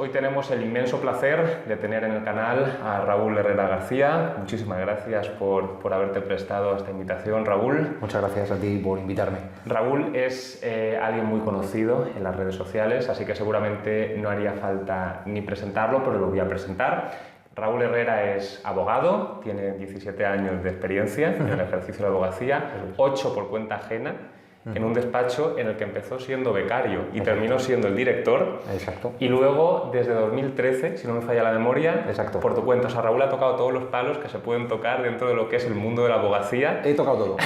Hoy tenemos el inmenso placer de tener en el canal a Raúl Herrera García. Muchísimas gracias por haberte prestado a esta invitación, Raúl. Muchas gracias a ti por invitarme. Raúl es alguien muy conocido en las redes sociales, así que seguramente no haría falta ni presentarlo, pero lo voy a presentar. Raúl Herrera es abogado, tiene 17 años de experiencia en el ejercicio de la abogacía, 8 por cuenta ajena, en un despacho en el que empezó siendo becario y terminó siendo el director. Exacto. Y luego, desde 2013, si no me falla la memoria, Exacto, por tu cuenta. O sea, Raúl ha tocado todos los palos que se pueden tocar dentro de lo que es el mundo de la abogacía. He tocado todo.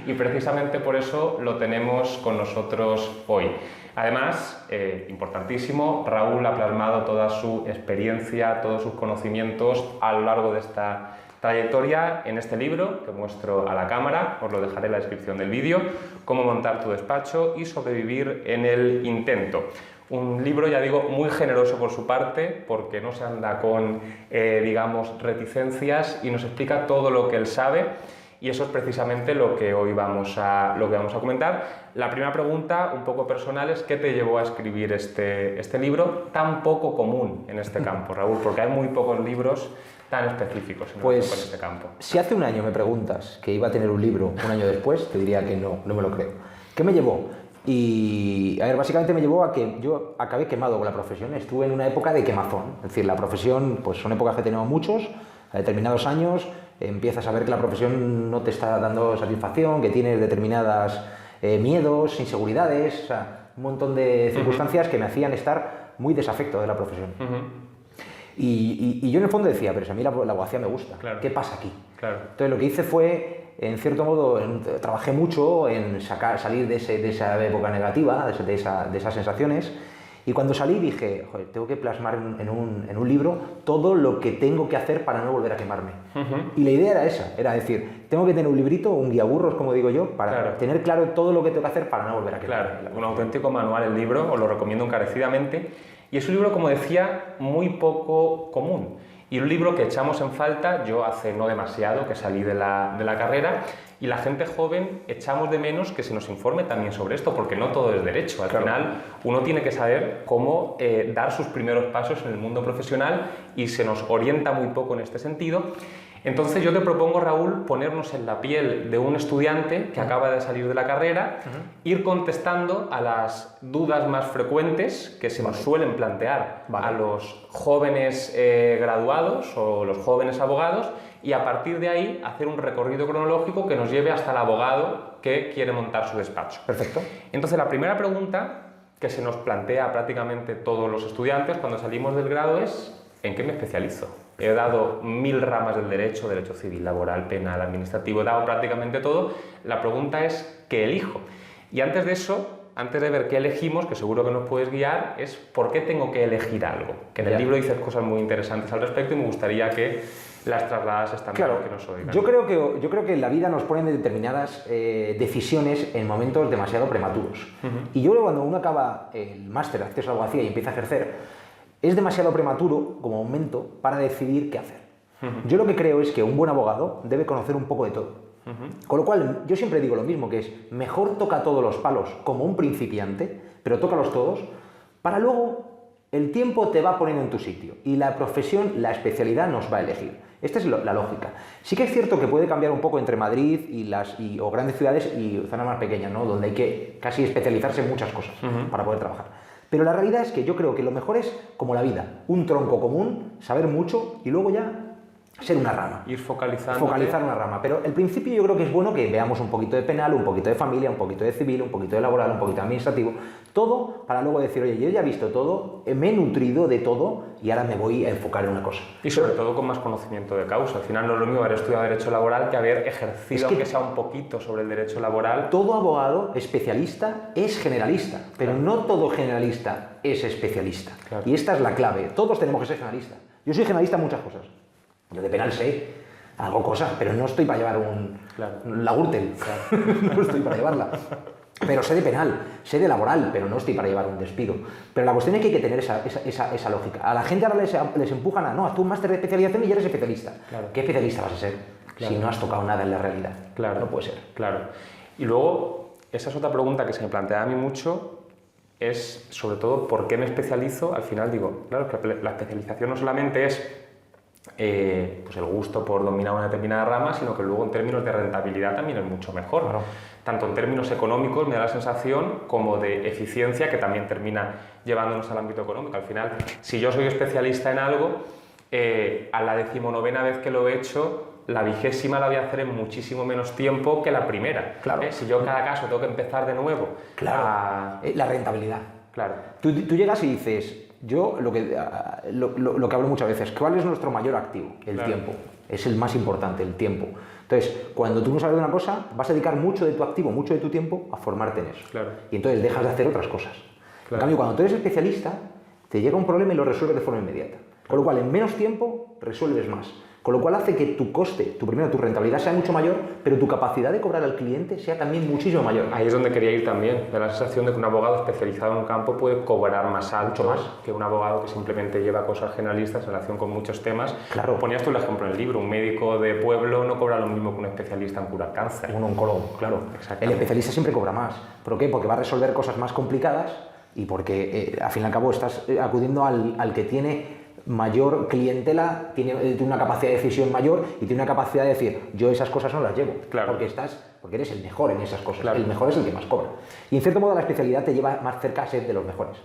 Y precisamente por eso lo tenemos con nosotros hoy. Además, importantísimo, Raúl ha plasmado toda su experiencia, todos sus conocimientos a lo largo de esta trayectoria en este libro que muestro a la cámara, os lo dejaré en la descripción del vídeo, Cómo montar tu despacho y sobrevivir en el intento. Un libro, ya digo, muy generoso por su parte, porque no se anda con, digamos, reticencias y nos explica todo lo que él sabe. Y eso es precisamente lo que hoy vamos a comentar. La primera pregunta, un poco personal, es ¿qué te llevó a escribir este libro tan poco común en este campo, Raúl? Porque hay muy pocos libros tan específicos en este campo. Si hace un año me preguntas que iba a tener un libro un año después, te diría que no me lo creo. ¿Qué me llevó? Y, a ver, básicamente me llevó a que yo acabé quemado con la profesión. Estuve en una época de quemazón. Es decir, la profesión, pues son épocas que tenemos muchos, a determinados años, empiezas a ver que la profesión no te está dando satisfacción, que tienes determinadas miedos, inseguridades, o sea, un montón de circunstancias que me hacían estar muy desafecto de la profesión. Y yo en el fondo decía, pero si a mí la abogacía me gusta, claro. ¿Qué pasa aquí? Claro. Entonces lo que hice fue, en cierto modo, trabajé mucho en salir de esa época negativa, de esas sensaciones, y cuando salí dije, joder, tengo que plasmar en un libro todo lo que tengo que hacer para no volver a quemarme. Y la idea era esa, era decir, tengo que tener un librito, un guía burros, como digo yo, para tener claro todo lo que tengo que hacer para no volver a quemarme. Claro, un auténtico manual el libro, os lo recomiendo encarecidamente. Y es un libro, como decía, muy poco común. Y un libro que echamos en falta, yo hace no demasiado que salí de la carrera, y la gente joven echamos de menos que se nos informe también sobre esto, porque no todo es derecho. Al final uno tiene que saber cómo dar sus primeros pasos en el mundo profesional y se nos orienta muy poco en este sentido. Entonces yo te propongo, Raúl, ponernos en la piel de un estudiante que acaba de salir de la carrera, ir contestando a las dudas más frecuentes que se nos suelen plantear a los jóvenes graduados o los jóvenes abogados, y a partir de ahí hacer un recorrido cronológico que nos lleve hasta el abogado que quiere montar su despacho. Perfecto. Entonces la primera pregunta que se nos plantea prácticamente todos los estudiantes cuando salimos del grado es ¿en qué me especializo? He dado 1000 ramas del derecho civil, laboral, penal, administrativo, he dado prácticamente todo. La pregunta es ¿qué elijo? Y antes de eso, antes de ver qué elegimos, que seguro que nos puedes guiar, es ¿por qué tengo que elegir algo? Que en el libro dices cosas muy interesantes al respecto y me gustaría que las trasladases también a que nos oigan. Yo creo que la vida nos pone determinadas decisiones en momentos demasiado prematuros. Y yo creo que cuando uno acaba el máster de acceso a la abogacía y empieza a ejercer, es demasiado prematuro como momento para decidir qué hacer. Yo lo que creo es que un buen abogado debe conocer un poco de todo. Con lo cual, yo siempre digo lo mismo, que es mejor toca todos los palos como un principiante, pero tócalos todos, para luego el tiempo te va poniendo en tu sitio y la profesión, la especialidad nos va a elegir. Esta es la lógica. Sí que es cierto que puede cambiar un poco entre Madrid o grandes ciudades y zonas más pequeñas, ¿no? Donde hay que casi especializarse en muchas cosas para poder trabajar. Pero la realidad es que yo creo que lo mejor es como la vida, un tronco común, saber mucho y luego ya ser una rama. Ir focalizando. Focalizar una rama. Pero el principio yo creo que es bueno que veamos un poquito de penal, un poquito de familia, un poquito de civil, un poquito de laboral, un poquito de administrativo, todo para luego decir, oye, yo ya he visto todo, me he nutrido de todo y ahora me voy a enfocar en una cosa. Y sobre todo con más conocimiento de causa. Al final no es lo mismo haber estudiado Derecho Laboral que haber ejercido, aunque sea un poquito, sobre el Derecho Laboral. Todo abogado especialista es generalista, pero no todo generalista es especialista. Y esta es la clave. Todos tenemos que ser generalistas. Yo soy generalista en muchas cosas. Yo de penal sé, hago cosas, pero no estoy para llevar la Gürtel. No estoy para llevarla. Pero sé de penal, sé de laboral, pero no estoy para llevar un despido. Pero la cuestión es que hay que tener esa lógica. A la gente ahora les empujan a, no, haz tú un máster de especialización y ya eres especialista. ¿Qué especialista vas a ser si no has tocado nada en la realidad? No puede ser. Y luego, esa es otra pregunta que se me plantea a mí mucho. es sobre todo por qué me especializo. Al final digo, claro, que la especialización no solamente es pues el gusto por dominar una determinada rama, sino que luego en términos de rentabilidad también es mucho mejor. Claro. Tanto en términos económicos me da la sensación como de eficiencia, que también termina llevándonos al ámbito económico. Al final, si yo soy especialista en algo, a la 19ª vez que lo he hecho, la 20ª la voy a hacer en muchísimo menos tiempo que la primera. Claro. Si yo en cada caso tengo que empezar de nuevo. Claro. La rentabilidad. Claro. Tú llegas y dices, yo lo que hablo muchas veces, ¿cuál es nuestro mayor activo? El tiempo. Es el más importante, el tiempo. Entonces, cuando tú no sabes de una cosa, vas a dedicar mucho de tu activo, mucho de tu tiempo a formarte en eso. Claro. Y entonces dejas de hacer otras cosas. Claro. En cambio, cuando tú eres especialista, te llega un problema y lo resuelves de forma inmediata. Con lo cual, en menos tiempo, resuelves más. Con lo cual hace que tu coste, tu rentabilidad sea mucho mayor, pero tu capacidad de cobrar al cliente sea también muchísimo mayor. Ahí es donde quería ir también. Me da la sensación de que un abogado especializado en un campo puede cobrar más alto Mucho más que un abogado que simplemente lleva cosas generalistas en relación con muchos temas. Claro. Ponías tú el ejemplo en el libro, un médico de pueblo no cobra lo mismo que un especialista en curar cáncer. Un oncólogo, claro. El especialista siempre cobra más. ¿Por qué? Porque va a resolver cosas más complicadas y porque, al fin y al cabo, estás acudiendo al que tiene mayor clientela, tiene una capacidad de decisión mayor y tiene una capacidad de decir, yo esas cosas no las llevo, claro. porque eres el mejor en esas cosas, claro. El mejor es el que más cobra. Y en cierto modo la especialidad te lleva más cerca a ser de los mejores.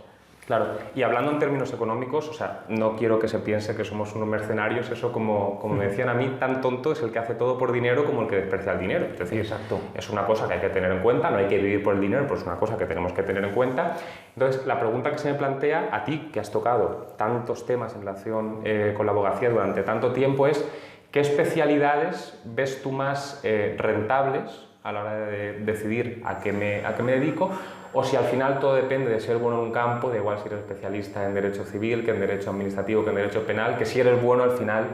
Claro, y hablando en términos económicos, o sea, no quiero que se piense que somos unos mercenarios, eso como me decían a mí, tan tonto es el que hace todo por dinero como el que desprecia el dinero. Es decir, exacto. Es una cosa que hay que tener en cuenta, no hay que vivir por el dinero, pero es una cosa que tenemos que tener en cuenta. Entonces, la pregunta que se me plantea a ti, que has tocado tantos temas en relación con la abogacía durante tanto tiempo, es ¿qué especialidades ves tú más rentables a la hora de decidir a qué me dedico? O si al final todo depende de ser bueno en un campo, da igual si eres especialista en derecho civil, que en derecho administrativo, que en derecho penal, que si eres bueno al final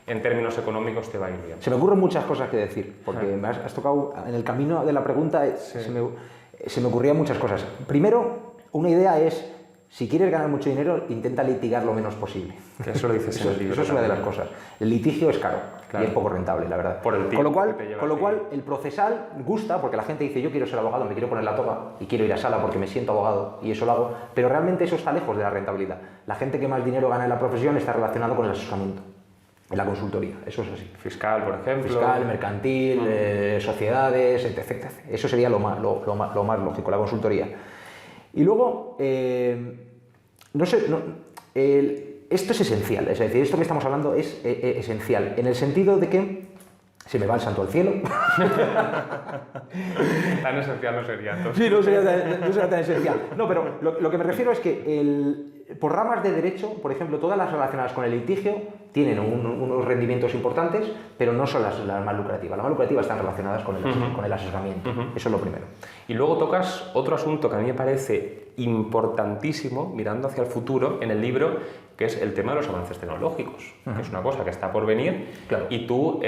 en términos económicos te va a ir bien. Se me ocurren muchas cosas que decir, porque me has tocado en el camino de la pregunta, sí. se me ocurrían muchas cosas. Primero, una idea es, si quieres ganar mucho dinero, intenta litigar lo menos posible. Eso lo dices en el libro. Eso es una de las cosas. El litigio es caro, claro. Y es poco rentable, la verdad. Por el tiempo con lo cual, el procesal gusta, porque la gente dice, yo quiero ser abogado, me quiero poner la toga y quiero ir a sala porque me siento abogado y eso lo hago, pero realmente eso está lejos de la rentabilidad. La gente que más dinero gana en la profesión está relacionado con el asesoramiento, en la consultoría, eso es así. Fiscal, por ejemplo. Fiscal, mercantil, sociedades, etc. Eso sería lo más lógico, la consultoría. Y luego, esto es esencial, es decir, esto que estamos hablando es esencial, en el sentido de que se me va el santo al cielo. Tan esencial no sería, entonces. Sí, no sería tan esencial. No, pero lo que me refiero es que por ramas de derecho, por ejemplo, todas las relacionadas con el litigio tienen unos rendimientos importantes, pero no son las más lucrativas. Las más lucrativas están relacionadas con el asesoramiento. Eso es lo primero. Y luego tocas otro asunto que a mí me parece importantísimo, mirando hacia el futuro, en el libro, que es el tema de los avances tecnológicos, que es una cosa que está por venir, claro. Y tú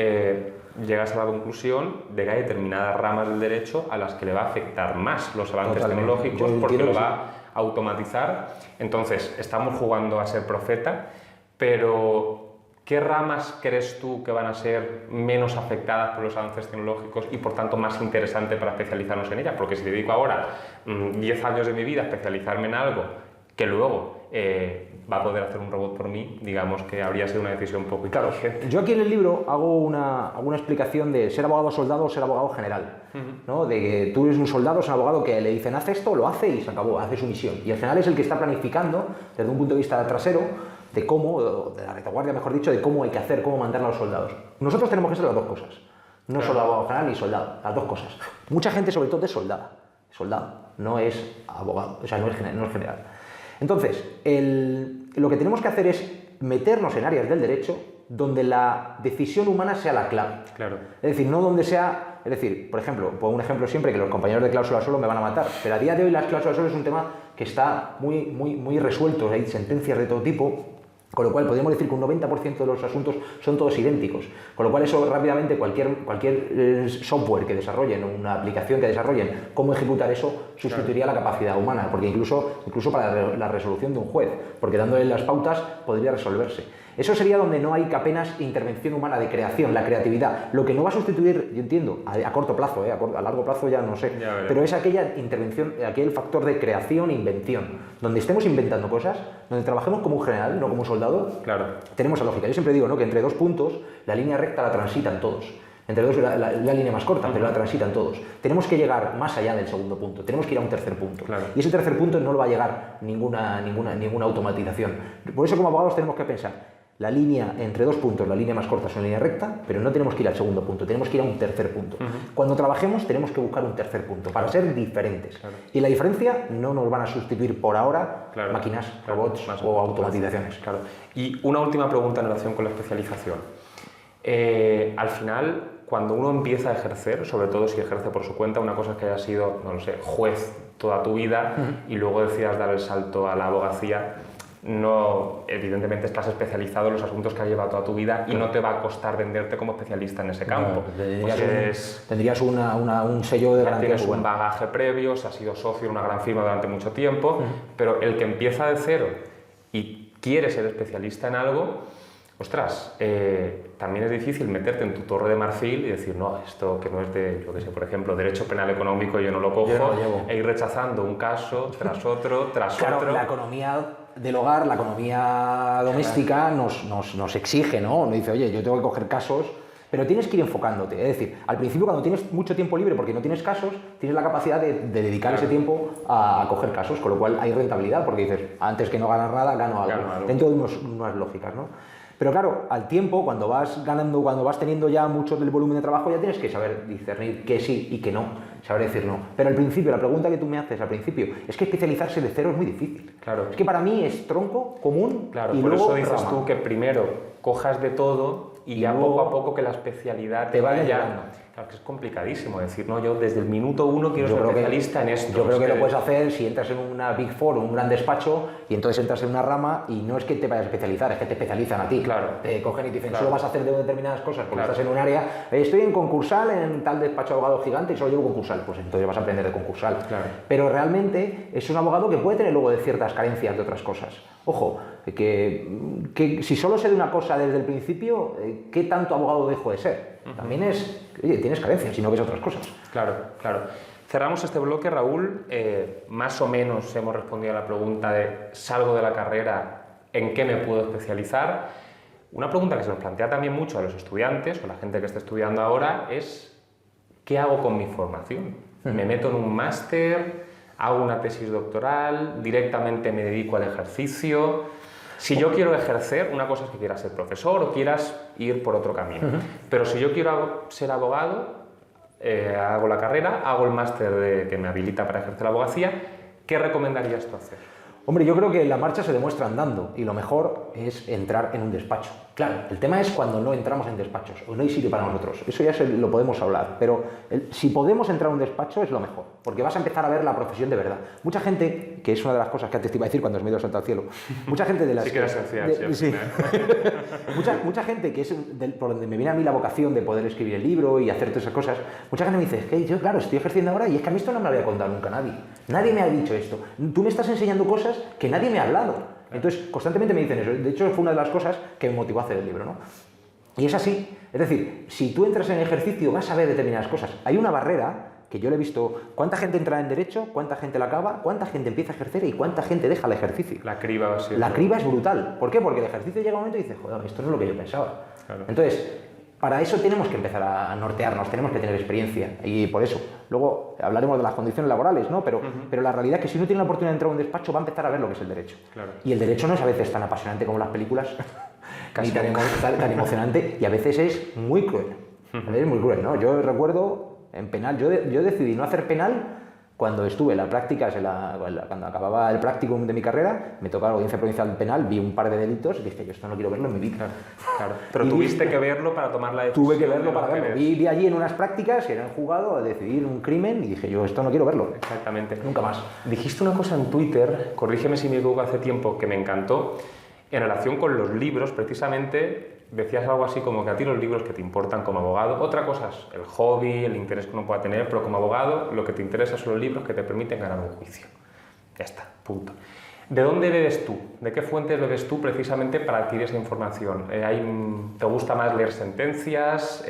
llegas a la conclusión de que hay determinadas ramas del derecho a las que le va a afectar más los avances tecnológicos porque lo va a automatizar. Entonces, estamos jugando a ser profeta, pero ¿qué ramas crees tú que van a ser menos afectadas por los avances tecnológicos y por tanto más interesantes para especializarnos en ellas? Porque si dedico ahora 10 años de mi vida a especializarme en algo que luego va a poder hacer un robot por mí, digamos que habría sido una decisión un poco inteligente. Yo aquí en el libro hago una explicación de ser abogado soldado o ser abogado general, ¿no? De que tú eres un soldado, es un abogado que le dicen haz esto, lo hace y se acabó, hace su misión. Y al final es el que está planificando desde un punto de vista trasero de cómo, de la retaguardia mejor dicho, de cómo hay que hacer, cómo mandar a los soldados. Nosotros tenemos que ser las dos cosas, no solo abogado general ni soldado, las dos cosas. Mucha gente sobre todo es soldado, no es abogado, o sea, no es general. Entonces, lo que tenemos que hacer es meternos en áreas del derecho donde la decisión humana sea la clave. Claro. Es decir, no donde sea... Es decir, por ejemplo, pongo un ejemplo siempre que los compañeros de cláusula suelo me van a matar, pero a día de hoy las cláusulas suelo es un tema que está muy resuelto, hay sentencias de todo tipo, con lo cual podríamos decir que un 90% de los asuntos son todos idénticos, con lo cual eso rápidamente cualquier software que desarrollen, una aplicación que desarrollen, cómo ejecutar eso sustituiría la capacidad humana, porque incluso para la resolución de un juez, porque dándole las pautas podría resolverse. Eso sería donde no hay apenas intervención humana de creación, la creatividad. Lo que no va a sustituir, yo entiendo, a corto plazo, a largo plazo ya no sé, pero es aquella intervención, aquel factor de creación e invención, donde estemos inventando cosas, donde trabajemos como un general, no como un soldado, tenemos esa lógica. Yo siempre digo, ¿no?, que entre dos puntos, la línea recta la transitan todos. Entre dos la línea más corta, pero la transitan todos. Tenemos que llegar más allá del segundo punto, tenemos que ir a un tercer punto. Y ese tercer punto no lo va a llegar ninguna automatización. Por eso como abogados tenemos que pensar, la línea entre dos puntos, la línea más corta es una línea recta, pero no tenemos que ir al segundo punto, tenemos que ir a un tercer punto. Cuando trabajemos tenemos que buscar un tercer punto para ser diferentes. Y la diferencia no nos van a sustituir por ahora máquinas, robots o automatizaciones. Y una última pregunta en relación con la especialización. Al final, cuando uno empieza a ejercer, sobre todo si ejerce por su cuenta, una cosa es que hayas sido, no lo sé, juez toda tu vida y luego decidas dar el salto a la abogacía. No, evidentemente estás especializado en los asuntos que has llevado toda tu vida y no te va a costar venderte como especialista en ese campo. Tendrías un sello de garantía. Tienes un bagaje previo, has sido socio en una gran firma durante mucho tiempo, pero el que empieza de cero y quiere ser especialista en algo, ostras, también es difícil meterte en tu torre de marfil y decir, no, esto que no es de, yo qué sé, por ejemplo, derecho penal económico, yo no lo cojo, e ir rechazando un caso tras otro, tras otro. Claro, la economía del hogar, la economía doméstica nos exige, ¿no? Nos dice, oye, yo tengo que coger casos, pero tienes que ir enfocándote. Es decir, al principio cuando tienes mucho tiempo libre porque no tienes casos, tienes la capacidad de dedicar ese tiempo a coger casos, con lo cual hay rentabilidad, porque dices, antes que no ganar nada, gano algo. Dentro de unas lógicas, ¿no? Pero claro, al tiempo, cuando vas ganando, cuando vas teniendo ya mucho del volumen de trabajo, ya tienes que saber discernir qué sí y qué no, saber decir no. Pero al principio, la pregunta que tú me haces al principio, es que especializarse de cero es muy difícil. Es que para mí es tronco, común, y por luego eso dices rama. tú que primero cojas de todo y ya poco a poco que la especialidad te vaya llegando. Claro, que es complicadísimo decir, no, yo desde el minuto uno quiero ser especialista en esto. Yo creo que lo puedes hacer si entras en una Big Four o un gran despacho y entonces entras en una rama y no es que te vayas a especializar, es que te especializan a ti. Te cogen y te dicen, solo vas a hacer determinadas cosas porque estás en un área, estoy en concursal en tal despacho de abogado gigante y solo llevo concursal, pues entonces vas a aprender de concursal. Pero realmente es un abogado que puede tener luego de ciertas carencias de otras cosas. Ojo, que si solo sé de una cosa desde el principio, ¿qué tanto abogado dejo de ser? También es, oye, tienes carencias si no ves otras cosas. Claro. Cerramos este bloque, Raúl. Más o menos hemos respondido a la pregunta de salgo de la carrera, ¿en qué me puedo especializar? Una pregunta que se nos plantea también mucho a los estudiantes o la gente que está estudiando ahora es ¿qué hago con mi formación? ¿Me meto en un máster? ¿Hago una tesis doctoral? ¿Directamente me dedico al ejercicio? Si yo quiero ejercer, una cosa es que quieras ser profesor o quieras ir por otro camino. Pero si yo quiero ser abogado, hago la carrera, hago el máster que me habilita para ejercer la abogacía, ¿qué recomendarías tú hacer? Hombre, yo creo que la marcha se demuestra andando y lo mejor es entrar en un despacho. Claro, el tema es cuando no entramos en despachos o no hay sitio para nosotros. Eso ya lo podemos hablar, pero si podemos entrar en un despacho es lo mejor, porque vas a empezar a ver la profesión de verdad. Mucha gente, que es una de las cosas que antes te iba a decir cuando has medio saltado al cielo, mucha gente de las... Sí que era esencial, sí. mucha gente que es por donde me viene a mí la vocación de poder escribir el libro y hacer todas esas cosas, mucha gente me dice, es que yo, claro, estoy ejerciendo ahora y es que a mí esto no me lo había contado nunca nadie. Nadie me ha dicho esto. Tú me estás enseñando cosas que nadie me ha hablado. Entonces, constantemente me dicen eso. De hecho, fue una de las cosas que me motivó a hacer el libro, ¿no? Y es así. Es decir, si tú entras en ejercicio, vas a ver determinadas cosas. Hay una barrera que yo le he visto. ¿Cuánta gente entra en derecho? ¿Cuánta gente la acaba? ¿Cuánta gente empieza a ejercer? ¿Y cuánta gente deja el ejercicio? La criba sí. La criba es brutal. ¿Por qué? Porque el ejercicio llega un momento y dice, joder, esto no es lo que yo pensaba. Entonces, para eso tenemos que empezar a nortearnos, tenemos que tener experiencia y por eso. Luego hablaremos de las condiciones laborales, ¿no? Pero la realidad es que si uno tiene la oportunidad de entrar a un despacho va a empezar a ver lo que es el derecho. Y el derecho no es a veces tan apasionante como las películas, ni tan emocionante y a veces es muy cruel. A veces es muy cruel, ¿no? Yo recuerdo en penal, yo decidí no hacer penal cuando estuve en las prácticas, cuando acababa el practicum de mi carrera, me tocaba la audiencia provincial penal, vi un par de delitos y dije, yo esto no quiero verlo en mi vida. Claro. Pero tuviste que verlo para tomar la decisión. Tuve que verlo para verlo. Vi allí en unas prácticas que eran jugado a decidir un crimen y dije, yo esto no quiero verlo. Exactamente. Nunca más. Dijiste una cosa en Twitter, corrígeme si me equivoco, hace tiempo, que me encantó, en relación con los libros, precisamente. Decías algo así como que a ti los libros que te importan como abogado, otra cosa es el hobby, el interés que uno pueda tener, pero como abogado lo que te interesa son los libros que te permiten ganar un juicio. Ya está, punto. ¿De dónde bebes tú? ¿De qué fuentes bebes tú precisamente para adquirir esa información? ¿Te gusta más leer sentencias,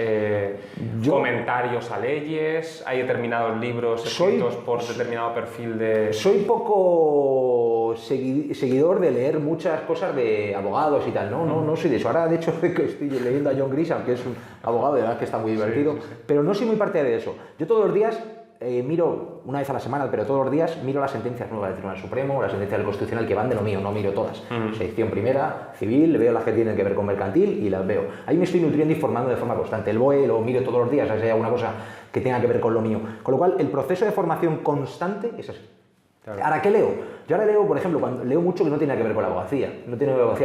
comentarios a leyes? ¿Hay determinados libros escritos por determinado perfil de...? Soy poco seguidor de leer muchas cosas de abogados y tal, no soy de eso. Ahora, de hecho, estoy leyendo a John Grisham, que es un abogado, de verdad que está muy divertido, pero no soy muy parte de eso. Yo todos los días miro, una vez a la semana, pero todos los días miro las sentencias nuevas del Tribunal Supremo, las sentencias del Constitucional, que van de lo mío, no miro todas. Sección primera, civil, veo las que tienen que ver con mercantil y las veo. Ahí me estoy nutriendo y formando de forma constante. El BOE lo miro todos los días, a ver si hay alguna cosa que tenga que ver con lo mío. Con lo cual, el proceso de formación constante es así. Claro. ¿Ahora qué leo? Yo ahora leo, por ejemplo, cuando leo mucho que no tiene que ver con la abogacía,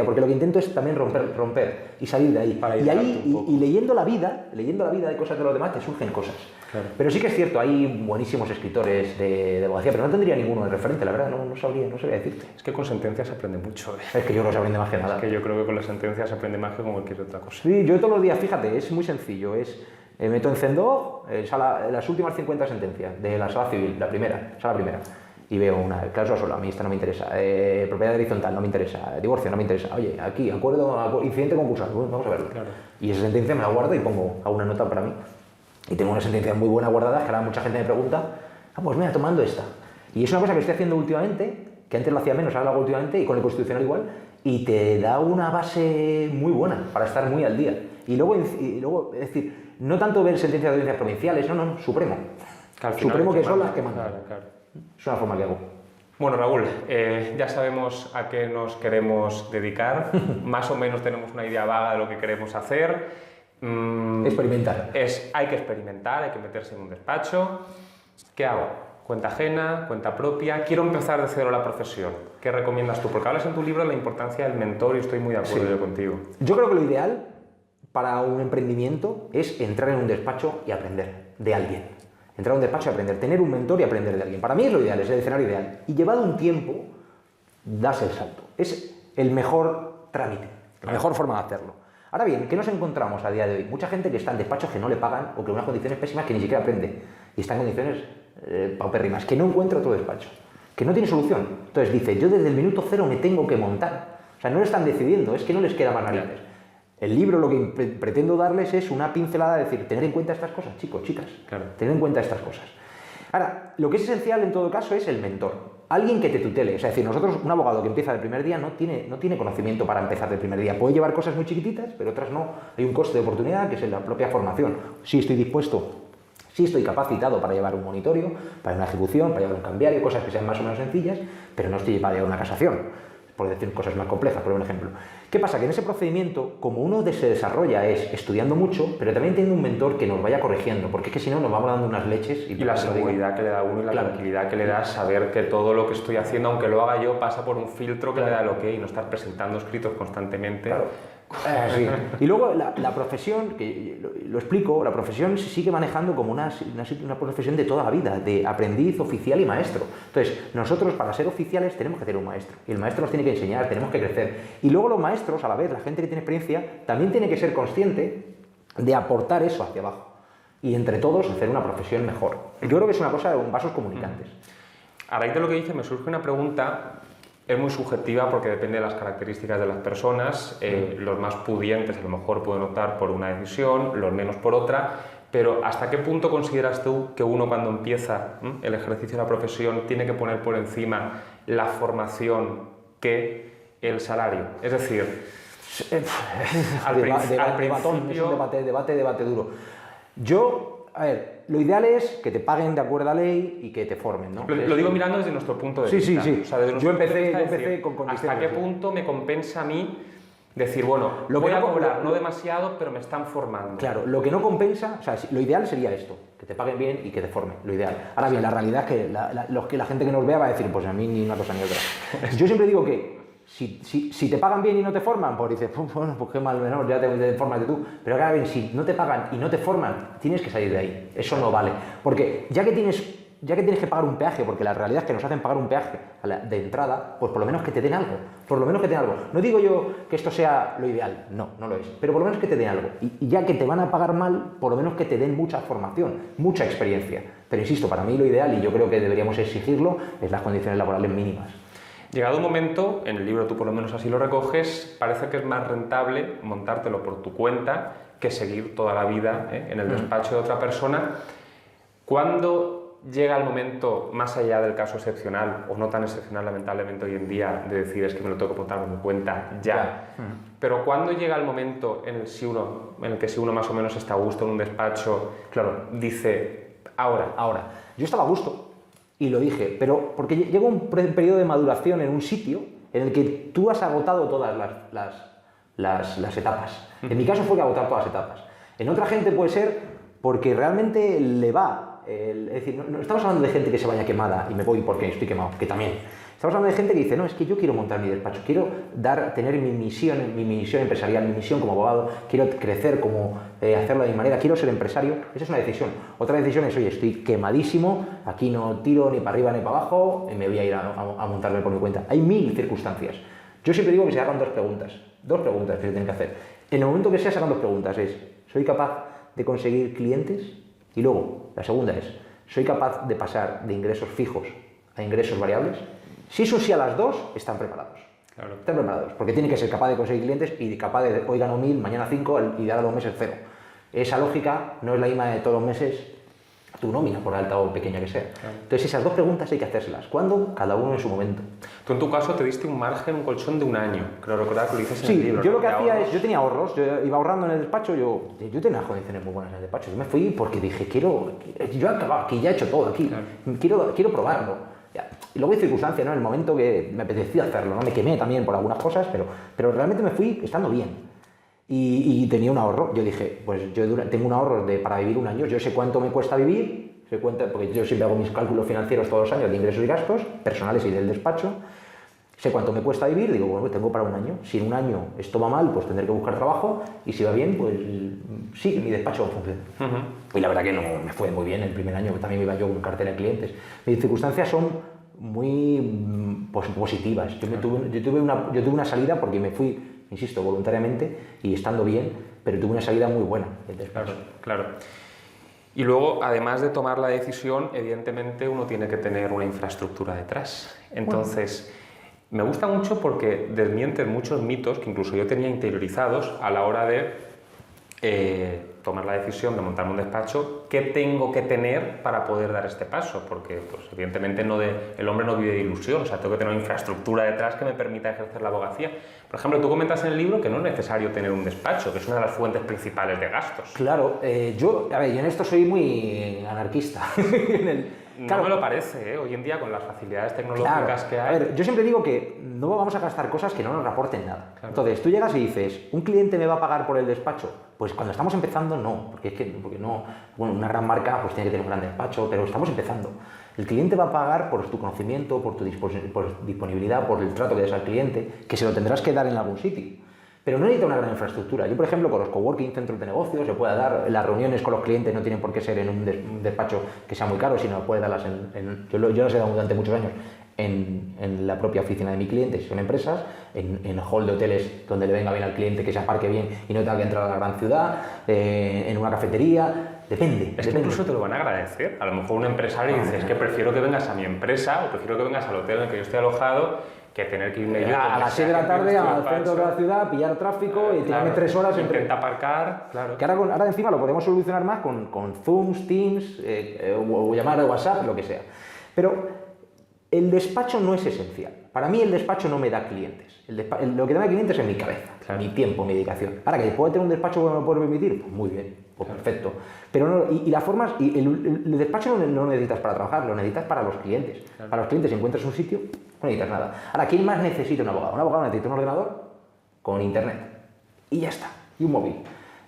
porque lo que intento es también romper y salir de ahí. Y leyendo la vida de cosas de los demás te surgen cosas. Claro. Pero sí que es cierto, hay buenísimos escritores de abogacía, pero no tendría ninguno de referente, la verdad, no sabría decirte. Es que con sentencias se aprende mucho. Es que yo creo que se aprende más que nada. Es que yo creo que con las sentencias se aprende más que con cualquier otra cosa. Sí, yo todos los días, fíjate, es muy sencillo, meto en Zendog las últimas 50 sentencias de la sala civil, sala primera. Y veo una cláusula sola, a mí esta no me interesa, propiedad horizontal no me interesa, divorcio no me interesa, oye, aquí, acuerdo, incidente concursal, vamos a verlo. Claro. Y esa sentencia me la guardo y pongo a una nota para mí. Y tengo una sentencia muy buena guardada, que ahora mucha gente me pregunta, pues mira, tomando esta. Y es una cosa que estoy haciendo últimamente, que antes lo hacía menos, ahora lo hago últimamente, y con el Constitucional igual, y te da una base muy buena para estar muy al día. Y luego es decir, no tanto ver sentencias de audiencias provinciales, no, Supremo. Claro, Supremo que son las que mandan. Claro. Es una forma que hago. Bueno, Raúl, ya sabemos a qué nos queremos dedicar, más o menos tenemos una idea vaga de lo que queremos hacer. Experimentar. Hay que experimentar, hay que meterse en un despacho. ¿Qué hago? ¿Cuenta ajena? ¿Cuenta propia? Quiero empezar de cero la profesión. ¿Qué recomiendas tú? Porque hablas en tu libro de la importancia del mentor y estoy muy de acuerdo yo contigo. Yo creo que lo ideal para un emprendimiento es entrar en un despacho y aprender de alguien. Entrar a un despacho y aprender, tener un mentor y aprender de alguien. Para mí es lo ideal, es el escenario ideal. Y llevado un tiempo, das el salto. Es el mejor trámite, la mejor forma de hacerlo. Ahora bien, ¿qué nos encontramos a día de hoy? Mucha gente que está en despachos que no le pagan o que en unas condiciones pésimas que ni siquiera aprende. Y está en condiciones paupérrimas, que no encuentra otro despacho, que no tiene solución. Entonces dice, yo desde el minuto cero me tengo que montar. O sea, no lo están decidiendo, es que no les queda más narices. El libro lo que pretendo darles es una pincelada de decir, tener en cuenta estas cosas, chicos, chicas, claro. Tener en cuenta estas cosas. Ahora, lo que es esencial en todo caso es el mentor, alguien que te tutele. O sea, es decir, nosotros, un abogado que empieza del primer día no tiene conocimiento para empezar del primer día. Puede llevar cosas muy chiquititas, pero otras no. Hay un coste de oportunidad que es en la propia formación. Sí estoy dispuesto, sí estoy capacitado para llevar un monitorio, para una ejecución, para llevar un cambiario, cosas que sean más o menos sencillas, pero no estoy para llevar una casación, por decir cosas más complejas, por un ejemplo. ¿Qué pasa? Que en ese procedimiento, como uno se desarrolla es estudiando mucho, pero también teniendo un mentor que nos vaya corrigiendo, porque es que si no nos vamos dando unas leches... Y la seguridad que le da uno y la tranquilidad que le da saber que todo lo que estoy haciendo, aunque lo haga yo, pasa por un filtro que le da el ok y no estar presentando escritos constantemente. Claro. Sí. Y luego la profesión, que lo explico, la profesión se sigue manejando como una profesión de toda la vida, de aprendiz, oficial y maestro. Entonces, nosotros para ser oficiales tenemos que tener un maestro, y el maestro nos tiene que enseñar, tenemos que crecer. Y luego los maestros, a la vez, la gente que tiene experiencia, también tiene que ser consciente de aportar eso hacia abajo. Y entre todos hacer una profesión mejor. Yo creo que es una cosa de vasos comunicantes. A raíz de lo que dice, me surge una pregunta. Es muy subjetiva porque depende de las características de las personas. Los más pudientes a lo mejor pueden optar por una decisión, los menos por otra, pero ¿hasta qué punto consideras tú que uno cuando empieza el ejercicio de la profesión tiene que poner por encima la formación que el salario? Es decir, al principio... Es un debate duro. A ver, lo ideal es que te paguen de acuerdo a la ley y que te formen, ¿no? Lo digo mirando desde nuestro punto de vista. Sí. O sea, desde yo empecé con ¿hasta qué punto me compensa a mí decir, bueno, voy a cobrar no demasiado, pero me están formando? Claro, lo que no compensa, o sea, lo ideal sería esto, que te paguen bien y que te formen, lo ideal. Ahora bien, la realidad es que la gente que nos vea va a decir, pues a mí ni una cosa ni otra. Yo siempre digo que si te pagan bien y no te forman, pues dices, bueno, pues qué mal menor, ya te formas tú. Pero ahora bien, si no te pagan y no te forman, tienes que salir de ahí. Eso no vale. Porque ya que tienes que pagar un peaje, porque la realidad es que nos hacen pagar un peaje de entrada, pues por lo menos que te den algo. No digo yo que esto sea lo ideal, no lo es. Pero por lo menos que te den algo. Y ya que te van a pagar mal, por lo menos que te den mucha formación, mucha experiencia. Pero insisto, para mí lo ideal, y yo creo que deberíamos exigirlo, es las condiciones laborales mínimas. Llegado un momento, en el libro tú por lo menos así lo recoges, parece que es más rentable montártelo por tu cuenta que seguir toda la vida en el despacho de otra persona. ¿Cuándo llega el momento, más allá del caso excepcional, o no tan excepcional lamentablemente hoy en día, de decir es que me lo tengo que montar por mi cuenta ya? Pero ¿cuándo llega el momento en el que si uno más o menos está a gusto en un despacho, claro, dice, ahora? Yo estaba a gusto. Y lo dije, pero porque llega un periodo de maduración en un sitio en el que tú has agotado todas las etapas. En mi caso fue que agotar todas las etapas. En otra gente puede ser porque realmente le va. Es decir, no estamos hablando de gente que se vaya quemada y me voy porque estoy quemado, que también. Estamos hablando de gente que dice, no, es que yo quiero montar mi despacho, quiero tener mi misión empresarial, mi misión como abogado, quiero crecer, hacerlo de mi manera, quiero ser empresario. Esa es una decisión. Otra decisión es, oye, estoy quemadísimo, aquí no tiro ni para arriba ni para abajo, me voy a ir a montarme por mi cuenta. Hay 1000 circunstancias. Yo siempre digo que se hagan dos preguntas que se tienen que hacer. En el momento que se hagan dos preguntas es, ¿soy capaz de conseguir clientes? Y luego, la segunda es, ¿soy capaz de pasar de ingresos fijos a ingresos variables? Si eso sí a las dos, están preparados. Claro. Están preparados, porque tienen que ser capaz de conseguir clientes y capaz de, hoy gano 1000, mañana 5 y de ahora 2 meses 0. Esa lógica no es la misma de todos los meses tu nómina, por alta o pequeña que sea. Claro. Entonces esas dos preguntas hay que hacérselas. ¿Cuándo? Cada uno en su momento. Tú en tu caso te diste un margen, un colchón de un año. Creo recordar que lo dices en el libro. Sí, yo lo que hacía es, yo tenía ahorros, yo iba ahorrando en el despacho, yo tenía condiciones muy buenas en el despacho. Yo me fui porque dije, yo he acabado aquí, ya he hecho todo aquí, claro. quiero probarlo. Y luego hay circunstancias, ¿no? En el momento que me apetecía hacerlo, ¿no? Me quemé también por algunas cosas, pero realmente me fui estando bien. Y tenía un ahorro. Yo dije, pues yo tengo un ahorro para vivir un año, yo sé cuánto me cuesta vivir, porque yo siempre hago mis cálculos financieros todos los años de ingresos y gastos, personales y del despacho, sé cuánto me cuesta vivir, digo, bueno, tengo para un año. Si en un año esto va mal, pues tendré que buscar trabajo, y si va bien, pues sí, mi despacho funciona. Y la verdad que no me fue muy bien el primer año, también iba yo con cartera de clientes. Mis circunstancias son muy positivas. Yo tuve una salida porque me fui, insisto, voluntariamente y estando bien, pero tuve una salida muy buena del despacho. Claro. Y luego, además de tomar la decisión, evidentemente uno tiene que tener una infraestructura detrás. Entonces, me gusta mucho porque desmientes muchos mitos que incluso yo tenía interiorizados a la hora de tomar la decisión de montarme un despacho. ¿Qué tengo que tener para poder dar este paso? Porque, pues, evidentemente, el hombre no vive de ilusión, o sea, tengo que tener una infraestructura detrás que me permita ejercer la abogacía. Por ejemplo, tú comentas en el libro que no es necesario tener un despacho, que es una de las fuentes principales de gastos. Claro, yo en esto soy muy anarquista. No me lo parece, hoy en día con las facilidades tecnológicas que hay. A ver, yo siempre digo que no vamos a gastar cosas que no nos aporten nada. Claro. Entonces, tú llegas y dices, ¿un cliente me va a pagar por el despacho? Pues cuando estamos empezando, no, porque no, bueno, una gran marca pues tiene que tener un gran despacho, pero estamos empezando. El cliente va a pagar por tu conocimiento, por tu disponibilidad, por el trato que des al cliente, que se lo tendrás que dar en algún sitio. Pero no necesita una gran infraestructura. Yo, por ejemplo, con los coworking, centros de negocios, se puede dar. Las reuniones con los clientes no tienen por qué ser en un despacho que sea muy caro, sino puede darlas yo las he dado durante muchos años en la propia oficina de mi cliente, si son empresas, en hall de hoteles donde le venga bien al cliente, que se aparque bien y no tenga que entrar a la gran ciudad, en una cafetería. Depende. Que incluso te lo van a agradecer. A lo mejor un empresario dice, es que prefiero que vengas a mi empresa o prefiero que vengas al hotel en el que yo estoy alojado que tener que irme yo a las 6 de la tarde al centro de la ciudad, pillar tráfico y tirarme 3 horas intenta aparcar. Claro. Que ahora encima lo podemos solucionar más con Zooms, Teams, o llamar a WhatsApp, lo que sea. Pero el despacho no es esencial. Para mí el despacho no me da clientes. Lo que da clientes es mi cabeza, mi tiempo, mi dedicación. Ahora, que puedo tener un despacho que me lo puedo permitir, pues muy bien, pues perfecto. Pero no, las formas, el despacho no lo necesitas para trabajar, lo necesitas para los clientes. Para los clientes, si encuentras un sitio, no necesitas nada. Ahora, ¿quién más necesita un abogado? Un abogado necesita un ordenador con internet. Y ya está. Y un móvil.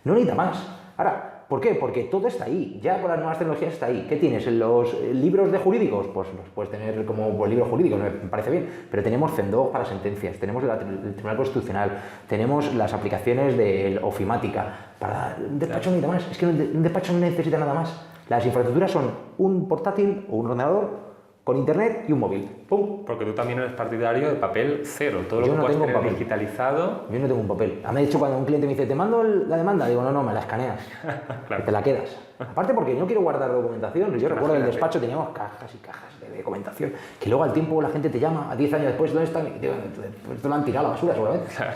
No necesita más. Ahora, ¿por qué? Porque todo está ahí. Ya con las nuevas tecnologías está ahí. ¿Qué tienes? ¿Los libros de jurídicos? Pues los puedes tener como libros jurídicos, me parece bien. Pero tenemos Zendog para sentencias, tenemos el Tribunal Constitucional, tenemos las aplicaciones de ofimática. Para un despacho no necesita más. Es que un despacho no necesita nada más. Las infraestructuras son un portátil o un ordenador, con internet y un móvil. ¡Pum! Porque tú también eres partidario de papel cero. Todo lo Yo que no puedes tengo tener papel. digitalizado... Yo no tengo un papel. De hecho, cuando un cliente me dice, te mando la demanda, digo, no, me la escaneas. Claro. Y te la quedas. Aparte porque no quiero guardar documentación. Yo recuerdo en el Imagínate. despacho teníamos cajas y cajas de documentación. Que luego al tiempo la gente te llama, a 10 años después, ¿dónde están? Y te lo han tirado a la basura seguramente. Claro.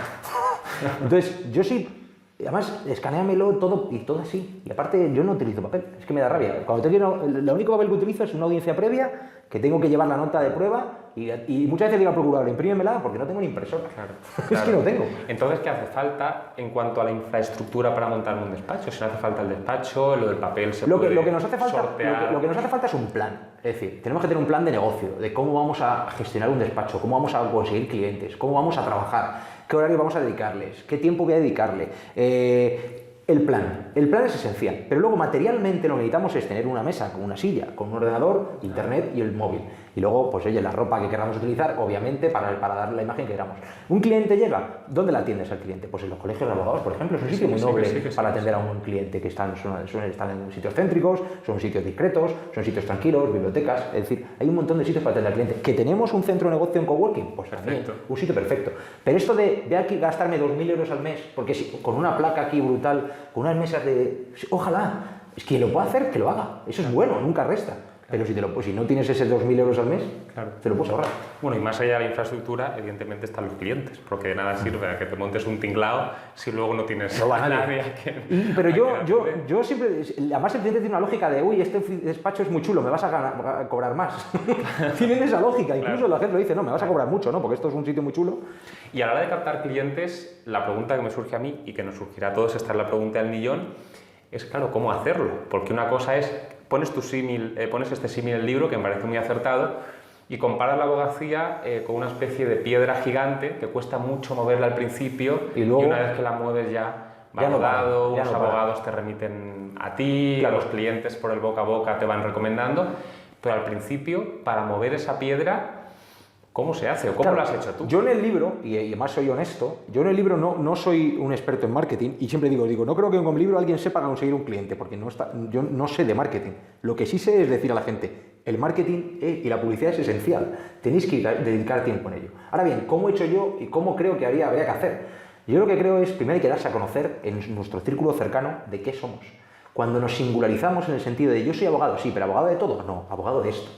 Entonces, yo sí... Además, escanéamelo todo y todo así. Y aparte, yo no utilizo papel. Es que me da rabia. Cuando te quiero, el único papel que utilizo es una audiencia previa, que tengo que llevar la nota de prueba y muchas veces digo al procurador, imprímemela porque no tengo ni impresora. Claro, Es que no tengo. Entonces, ¿qué hace falta en cuanto a la infraestructura para montar un despacho? Si no hace falta el despacho, lo del papel se puede Lo que nos hace falta, sortear. lo que nos hace falta es un plan. Es decir, tenemos que tener un plan de negocio, de cómo vamos a gestionar un despacho, cómo vamos a conseguir clientes, cómo vamos a trabajar, qué horario vamos a dedicarles, qué tiempo voy a dedicarle. El plan es esencial, pero luego materialmente lo que necesitamos es tener una mesa con una silla, con un ordenador, internet y el móvil. Y luego, pues oye, la ropa que queramos utilizar, obviamente, para dar la imagen que queramos. Un cliente llega, ¿dónde la atiendes al cliente? Pues en los colegios de abogados, por ejemplo, es un sitio muy noble para atender a un cliente, que están en sitios céntricos, son sitios discretos, son sitios tranquilos, bibliotecas, es decir, hay un montón de sitios para atender al cliente. ¿Que tenemos un centro de negocio en coworking? Pues también, un sitio perfecto. Pero esto de aquí gastarme 2.000 euros al mes, porque si, con una placa aquí brutal, con unas mesas de... Ojalá, es que lo pueda hacer, que lo haga. Eso es bueno, nunca resta. Pero si no tienes ese 2.000 euros al mes, Claro. te lo puedes ahorrar. Bueno, y más allá de la infraestructura, evidentemente están los clientes, porque de nada sirve a que te montes un tinglao si luego no tienes No va a nadie. a quien- Pero a quien atender. yo siempre... Además el cliente tiene una lógica de, uy, este despacho es muy chulo, me vas a cobrar más. Tienen esa lógica. Incluso Claro. la gente lo dice, no, me vas a cobrar mucho, ¿no? Porque esto es un sitio muy chulo. Y a la hora de captar clientes, la pregunta que me surge a mí y que nos surgirá a todos, esta es la pregunta del millón, es claro, ¿cómo hacerlo? Porque una cosa es, pones este símil en el libro, que me parece muy acertado, y comparas la abogacía con una especie de piedra gigante que cuesta mucho moverla al principio Y luego- una vez que la mueves ya va Ya no rodado, para, ya unos no para. abogados te remiten a ti, Claro. los clientes por el boca a boca te van recomendando, pero al principio, para mover esa piedra, ¿cómo se hace o cómo Claro, lo has hecho tú? Yo en el libro, y además soy honesto, yo en el libro no soy un experto en marketing y siempre digo, no creo que con el libro alguien sepa conseguir un cliente, porque yo no sé de marketing. Lo que sí sé es decir a la gente, el marketing y la publicidad es esencial, tenéis que dedicar tiempo en ello. Ahora bien, ¿cómo he hecho yo y cómo creo que habría que hacer? Yo lo que creo es, primero hay que darse a conocer en nuestro círculo cercano de qué somos. Cuando nos singularizamos en el sentido de yo soy abogado, sí, pero abogado de todo, no, abogado de esto.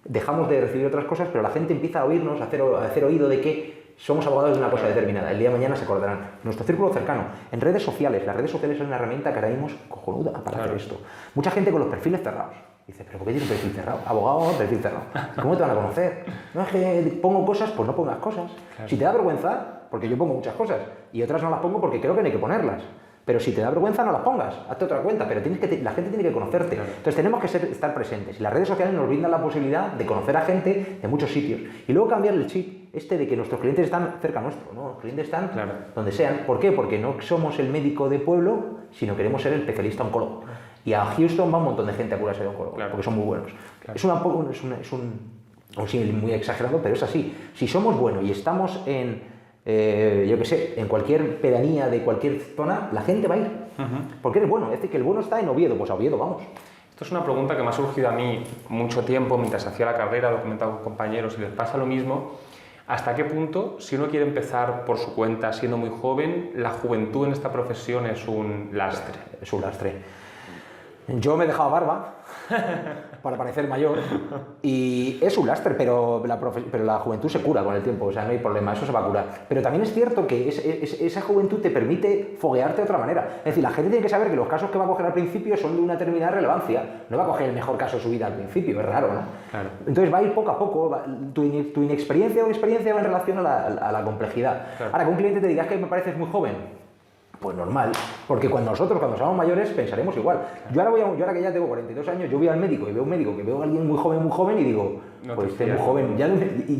Dejamos de recibir otras cosas, pero la gente empieza a oírnos, a hacer oído de que somos abogados de una cosa determinada. El día de mañana se acordarán. Nuestro círculo cercano, en redes sociales. Las redes sociales son una herramienta que ahora mismo es cojonuda para hacer esto. Mucha gente con los perfiles cerrados. Dice, ¿pero por qué tienes un perfil cerrado? Abogado, perfil cerrado. ¿Cómo te van a conocer? No es que pongo cosas, pues no pongas cosas. Si te da vergüenza, porque yo pongo muchas cosas, y otras no las pongo porque creo que no hay que ponerlas. Pero si te da vergüenza, no las pongas, hazte otra cuenta, pero la gente tiene que conocerte. Entonces tenemos que estar presentes. Y las redes sociales nos brindan la posibilidad de conocer a gente de muchos sitios. Y luego cambiar el chip, de que nuestros clientes están cerca nuestro, ¿no? Los clientes están donde sean. ¿Por qué? Porque no somos el médico de pueblo, sino queremos ser el especialista oncólogo. Y a Houston va un montón de gente a curarse de oncólogo, porque son muy buenos. Es un símil muy exagerado, pero es así. Si somos buenos y estamos en... yo qué sé, en cualquier pedanía de cualquier zona, la gente va a ir. Porque eres bueno. Es decir, que el bueno está en Oviedo, pues a Oviedo vamos. Esto es una pregunta que me ha surgido a mí mucho tiempo mientras hacía la carrera, lo he comentado con compañeros y les pasa lo mismo. ¿Hasta qué punto, si uno quiere empezar por su cuenta siendo muy joven, la juventud en esta profesión es un lastre? Es un lastre. Yo me he dejado barba para parecer mayor y es un lastre, pero la juventud se cura con el tiempo, o sea, no hay problema, eso se va a curar. Pero también es cierto que esa juventud te permite foguearte de otra manera. Es decir, la gente tiene que saber que los casos que va a coger al principio son de una determinada relevancia. No va a coger el mejor caso de su vida al principio, es raro, ¿no? Claro. Entonces va a ir poco a poco, tu inexperiencia o experiencia va en relación a la complejidad. Claro. Ahora, que un cliente te diga que me pareces muy joven, pues normal, porque cuando seamos mayores, pensaremos igual. Yo ahora que ya tengo 42 años, yo voy al médico y veo un médico que veo a alguien muy joven y digo, No pues te este es muy joven,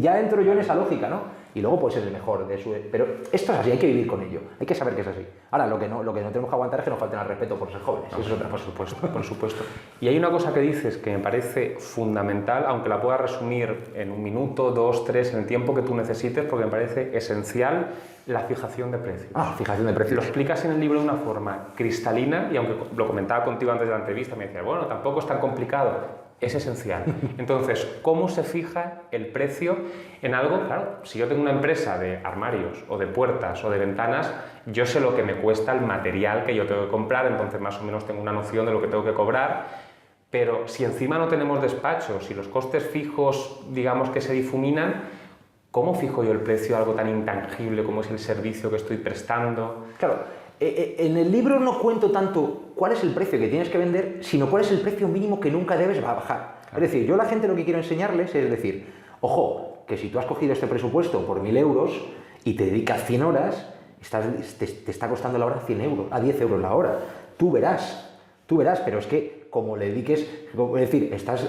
ya entro yo en esa lógica, ¿no? Y luego puede ser el mejor de su... Pero esto es así, hay que vivir con ello, hay que saber que es así. Ahora, lo que no tenemos que aguantar es que nos falten al respeto por ser jóvenes, eso es otra cosa. Por supuesto, por supuesto. Y hay una cosa que dices que me parece fundamental, aunque la puedas resumir en 1 minuto, 2, 3, en el tiempo que tú necesites, porque me parece esencial, la fijación de precios. Fijación de precios. Lo explicas en el libro de una forma cristalina y aunque lo comentaba contigo antes de la entrevista, me decías, bueno, tampoco es tan complicado. es esencial. Entonces, ¿cómo se fija el precio en algo? Claro, si yo tengo una empresa de armarios o de puertas o de ventanas, yo sé lo que me cuesta el material que yo tengo que comprar, entonces más o menos tengo una noción de lo que tengo que cobrar, pero si encima no tenemos despachos y los costes fijos, digamos que se difuminan, ¿cómo fijo yo el precio de algo tan intangible como es el servicio que estoy prestando? Claro, en el libro no cuento tanto cuál es el precio que tienes que vender, sino cuál es el precio mínimo que nunca debes bajar. Claro. Es decir, yo a la gente lo que quiero enseñarles es decir, ojo, que si tú has cogido este presupuesto por 1.000 euros y te dedicas 100 horas, te está costando la hora 100 euros, a 10 euros la hora. Tú verás, pero es que como le dediques, es decir, estás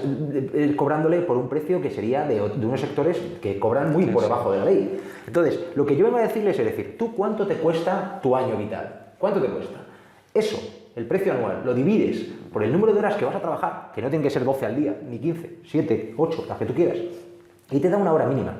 cobrándole por un precio que sería de unos sectores que cobran muy por debajo de la ley. Entonces, lo que yo vengo a decirles es decir, ¿tú cuánto te cuesta tu año vital? ¿Cuánto te cuesta? Eso, el precio anual, lo divides por el número de horas que vas a trabajar, que no tienen que ser 12 al día, ni 15, 7, 8, las que tú quieras, y te da una hora mínima.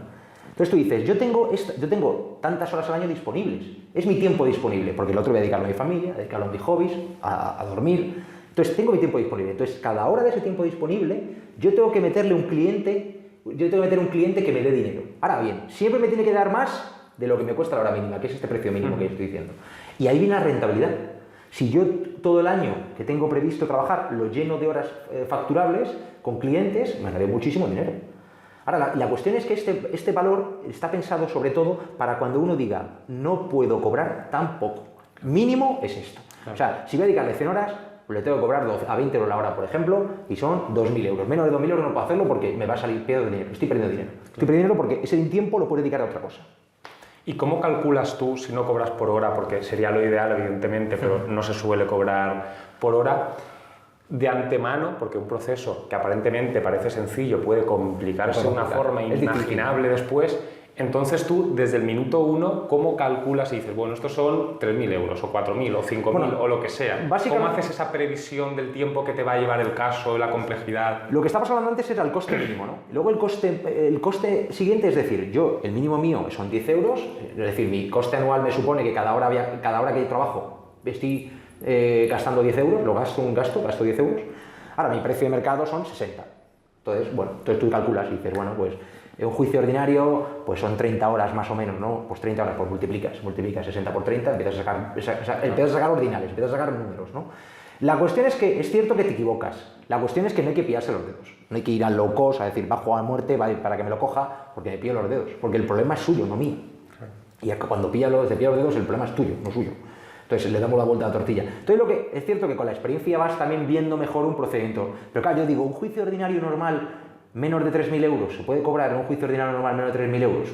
Entonces tú dices, yo tengo tantas horas al año disponibles, es mi tiempo disponible, porque el otro voy a dedicarlo a mi familia, a dedicarlo a mis hobbies, a dormir. Entonces tengo mi tiempo disponible. Entonces cada hora de ese tiempo disponible yo tengo que meterle un cliente, que me dé dinero. Ahora bien, siempre me tiene que dar más de lo que me cuesta la hora mínima, que es este precio mínimo que yo estoy diciendo. Y ahí viene la rentabilidad. Si yo todo el año que tengo previsto trabajar lo lleno de horas facturables con clientes, me haré muchísimo dinero. Ahora, la cuestión es que este valor está pensado sobre todo para cuando uno diga no puedo cobrar tan poco. Mínimo es esto. Claro. O sea, si voy a dedicarle 100 horas, le tengo que cobrar a 20 euros la hora, por ejemplo, y son 2.000 euros. Menos de 2.000 euros no puedo hacerlo porque me va a salir pierdo dinero. Estoy perdiendo dinero. Claro. Estoy perdiendo dinero porque ese tiempo lo puedo dedicar a otra cosa. ¿Y cómo calculas tú si no cobras por hora? Porque sería lo ideal, evidentemente, pero no se suele cobrar por hora. De antemano, porque un proceso que aparentemente parece sencillo puede complicarse de una forma inimaginable después. Entonces tú, desde el minuto 1, ¿cómo calculas y dices, bueno, estos son 3.000 euros, o 4.000, o 5.000, o lo que sea? ¿Cómo haces esa previsión del tiempo que te va a llevar el caso, la complejidad? Lo que estábamos hablando antes era el coste mínimo, ¿no? Luego el coste siguiente es decir, el mínimo mío son 10 euros, es decir, mi coste anual me supone que cada hora que trabajo estoy gastando 10 euros, gasto 10 euros. Ahora, mi precio de mercado son 60. Entonces tú calculas y dices, bueno, pues un juicio ordinario pues son 30 horas más o menos, ¿no? Pues 30 horas, pues multiplicas 60 por 30, empiezas a sacar ordinales, empiezas a sacar números, ¿no? La cuestión es que es cierto que te equivocas, la cuestión es que no hay que pillarse los dedos, no hay que ir a locos a decir bajo a muerte para que me lo coja porque me pillo los dedos, porque el problema es suyo, no mío. Claro. Y cuando te pillas los dedos el problema es tuyo, no suyo. Entonces le damos la vuelta a la tortilla. Entonces es cierto que con la experiencia vas también viendo mejor un procedimiento. Pero claro, yo digo, un juicio ordinario normal menos de 3.000 euros, ¿se puede cobrar en un juicio ordinario normal menos de 3.000 euros?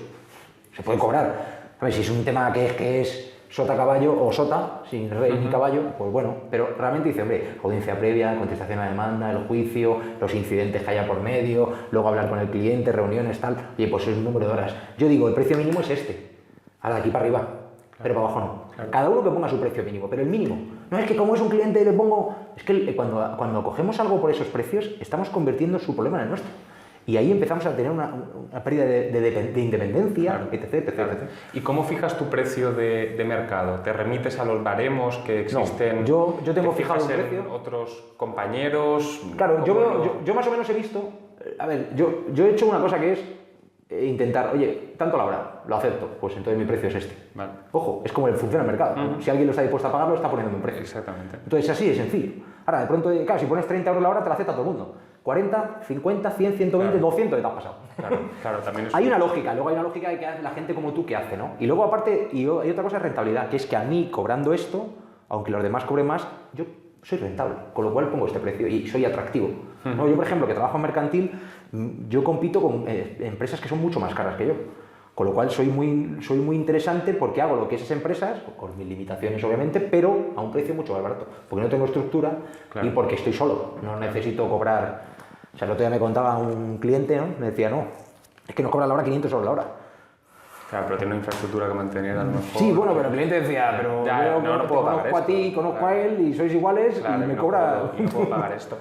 Se puede cobrar. A ver, si es un tema que es sota-caballo o sota, sin rey ni caballo, pues bueno, pero realmente dice, hombre, audiencia previa, contestación a demanda, el juicio, los incidentes que haya por medio, luego hablar con el cliente, reuniones, tal, oye, pues es un número de horas. Yo digo, el precio mínimo es este, ahora de aquí para arriba. Pero para abajo no. Claro. Cada uno que ponga su precio mínimo, pero el mínimo. No es que como es un cliente le pongo... Es que cuando cogemos algo por esos precios, estamos convirtiendo su problema en el nuestro. Y ahí empezamos a tener una pérdida de independencia, claro, etc. ¿Y cómo fijas tu precio de mercado? ¿Te remites a los baremos que existen? No, yo tengo fijado un precio. ¿Otros compañeros? Claro, yo más o menos he visto... A ver, yo he hecho una cosa que es intentar, oye, tanto la hora, lo acepto, pues entonces mi precio es este. Vale. Ojo, es como funciona el mercado. Si alguien lo está dispuesto a pagarlo, está poniendo un precio. Exactamente. Entonces así de sencillo. Ahora, de pronto, claro, si pones 30 euros la hora, te la acepta todo el mundo. 40, 50, 100, 120, claro. 200, te has pasado. Claro, también es... Hay una lógica, luego hay una lógica de que hace la gente como tú que hace, ¿no? Y luego aparte, hay otra cosa de rentabilidad, que es que a mí, cobrando esto, aunque los demás cobren más, yo soy rentable, con lo cual pongo este precio y soy atractivo. ¿No? Yo, por ejemplo, que trabajo en mercantil, yo compito con empresas que son mucho más caras que yo. Con lo cual soy muy interesante porque hago lo que esas empresas, con mis limitaciones obviamente, pero a un precio mucho más barato. Porque no tengo estructura, claro, y porque estoy solo. No necesito cobrar... O sea, el otro día me contaba un cliente, ¿no? Me decía, no, es que nos cobra la hora 500 euros la hora. Claro, pero tiene una infraestructura que mantener a lo mejor... Sí, bueno, pero el cliente decía, pero ya, yo no puedo conozco a ti, conozco claro, a él y sois iguales, claro, y me cobra... No puedo pagar esto.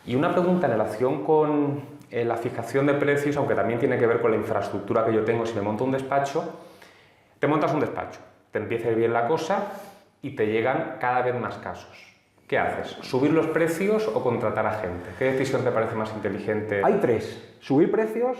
Y una pregunta en relación con la fijación de precios, aunque también tiene que ver con la infraestructura que yo tengo. Si me monto un despacho, te montas un despacho, te empieza a ir bien la cosa y te llegan cada vez más casos. ¿qué haces? ¿Subir los precios o contratar a gente? ¿Qué decisión te parece más inteligente? Hay tres. Subir precios,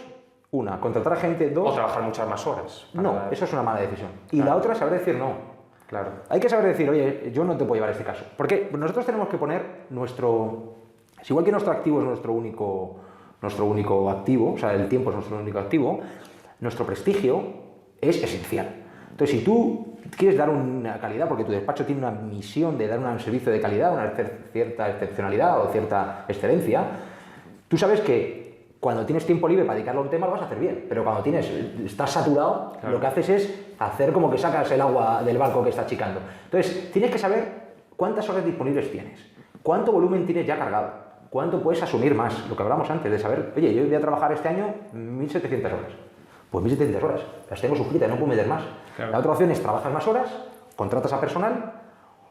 una. Contratar a gente, dos. O trabajar muchas más horas. No, eso es una mala decisión. Y la otra, saber decir no. Claro. Hay que saber decir, oye, yo no te puedo llevar este caso. Porque nosotros tenemos que poner nuestro... Es igual que nuestro activo es nuestro único activo, o sea, el tiempo es nuestro único activo, nuestro prestigio es esencial. Entonces, si tú quieres dar una calidad, porque tu despacho tiene una misión de dar un servicio de calidad, una cierta excepcionalidad o cierta excelencia, tú sabes que cuando tienes tiempo libre para dedicarlo a un tema lo vas a hacer bien, pero cuando estás saturado, claro, lo que haces es hacer como que sacas el agua del barco que está achicando. Entonces, tienes que saber cuántas horas disponibles tienes, cuánto volumen tienes ya cargado, cuánto puedes asumir más, lo que hablamos antes, de saber, oye, yo voy a trabajar este año 1.700 horas. Pues 1.700 horas, las tengo suscritas, no puedo meter más. Claro. La otra opción es trabajas más horas, contratas a personal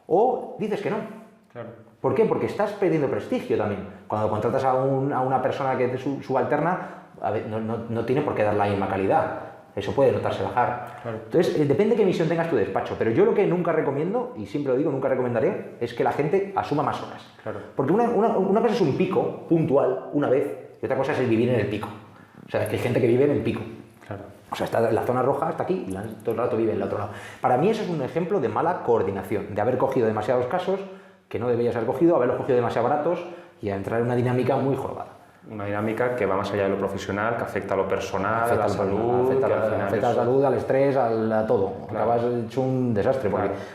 o dices que no. Claro. ¿Por qué? Porque estás perdiendo prestigio también. Cuando contratas a una persona que te subalterna, no tiene por qué dar la misma calidad. Eso puede notarse bajar. Claro. Entonces, depende de qué misión tengas tu despacho. Pero yo lo que nunca recomiendo, y siempre lo digo, nunca recomendaré, es que la gente asuma más horas. Claro. Porque una cosa es un pico puntual, una vez, y otra cosa es el vivir en el pico. O sea, es que hay gente que vive en el pico. Claro. O sea, está la zona roja está aquí y todo el rato vive en el otro lado. Para mí eso es un ejemplo de mala coordinación, de haber cogido demasiados casos que no deberías haber cogido, haberlos cogido demasiado baratos y a entrar en una dinámica muy jorobada. Una dinámica que va más allá de lo profesional, que afecta a lo personal, afecta a la salud, afecta a la salud, al estrés, a todo. Claro. Acabas hecho un desastre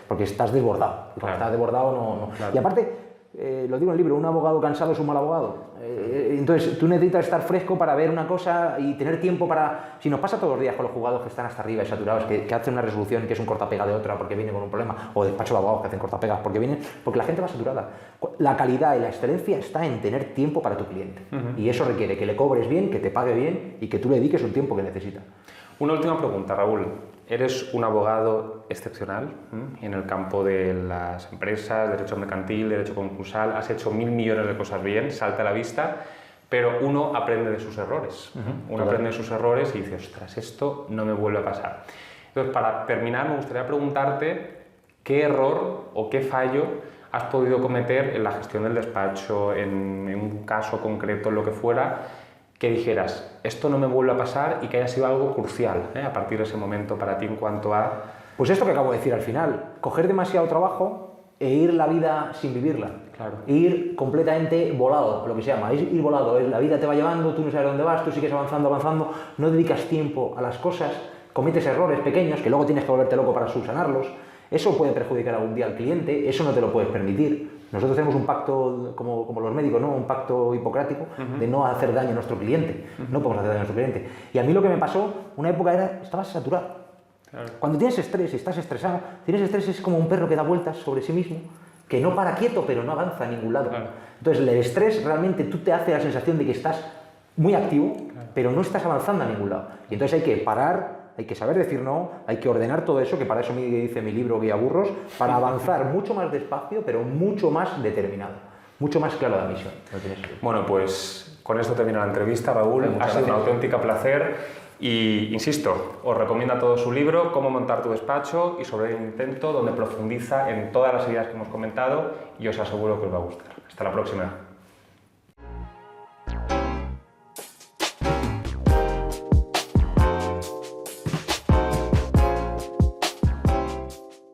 porque estás desbordado. Y cuando estás desbordado no. Claro. Y aparte, lo digo en el libro, un abogado cansado es un mal abogado. Entonces tú necesitas estar fresco para ver una cosa y tener tiempo para... Si nos pasa todos los días con los jugados que están hasta arriba y saturados, que hacen una resolución que es un cortapega de otra porque viene con un problema, o despacho de abogados que hacen cortapegas porque la gente va saturada. La calidad y la excelencia está en tener tiempo para tu cliente. Y eso requiere que le cobres bien, que te pague bien y que tú le dediques un tiempo que necesita. Una última pregunta, Raúl. Eres un abogado excepcional en el campo de las empresas, derecho mercantil, derecho concursal, has hecho 1.000 millones de cosas bien, salta a la vista, pero uno aprende de sus errores. Uno aprende de sus errores y dice, ostras, esto no me vuelve a pasar. Entonces, para terminar, me gustaría preguntarte qué error o qué fallo has podido cometer en la gestión del despacho, en un caso concreto, en lo que fuera, que dijeras, esto no me vuelve a pasar y que haya sido algo crucial a partir de ese momento para ti en cuanto a... Pues esto que acabo de decir al final, coger demasiado trabajo e ir la vida sin vivirla. Claro. Ir completamente volado, lo que se llama, ir volado. La vida te va llevando, tú no sabes dónde vas, tú sigues avanzando, no dedicas tiempo a las cosas, cometes errores pequeños que luego tienes que volverte loco para subsanarlos. Eso puede perjudicar algún día al cliente, eso no te lo puedes permitir. Nosotros tenemos un pacto, como los médicos, ¿no? Un pacto hipocrático de no hacer daño a nuestro cliente. No podemos hacer daño a nuestro cliente. Y a mí lo que me pasó, una época era, estabas saturado. Claro. Cuando tienes estrés y estás estresado, tienes estrés es como un perro que da vueltas sobre sí mismo, que no para quieto, pero no avanza a ningún lado. Claro. Entonces, el estrés realmente tú te hace la sensación de que estás muy activo, pero no estás avanzando a ningún lado. Y entonces hay que parar, hay que saber decir no, hay que ordenar todo eso, que para eso me dice mi libro Guía Burros, para avanzar mucho más despacio, pero mucho más determinado, mucho más claro la misión. Bueno, pues con esto termina la entrevista, Raúl. Ha sido un auténtico placer y, insisto, os recomiendo a todos su libro, Cómo montar tu despacho y Sobre el intento, donde profundiza en todas las ideas que hemos comentado y os aseguro que os va a gustar. Hasta la próxima.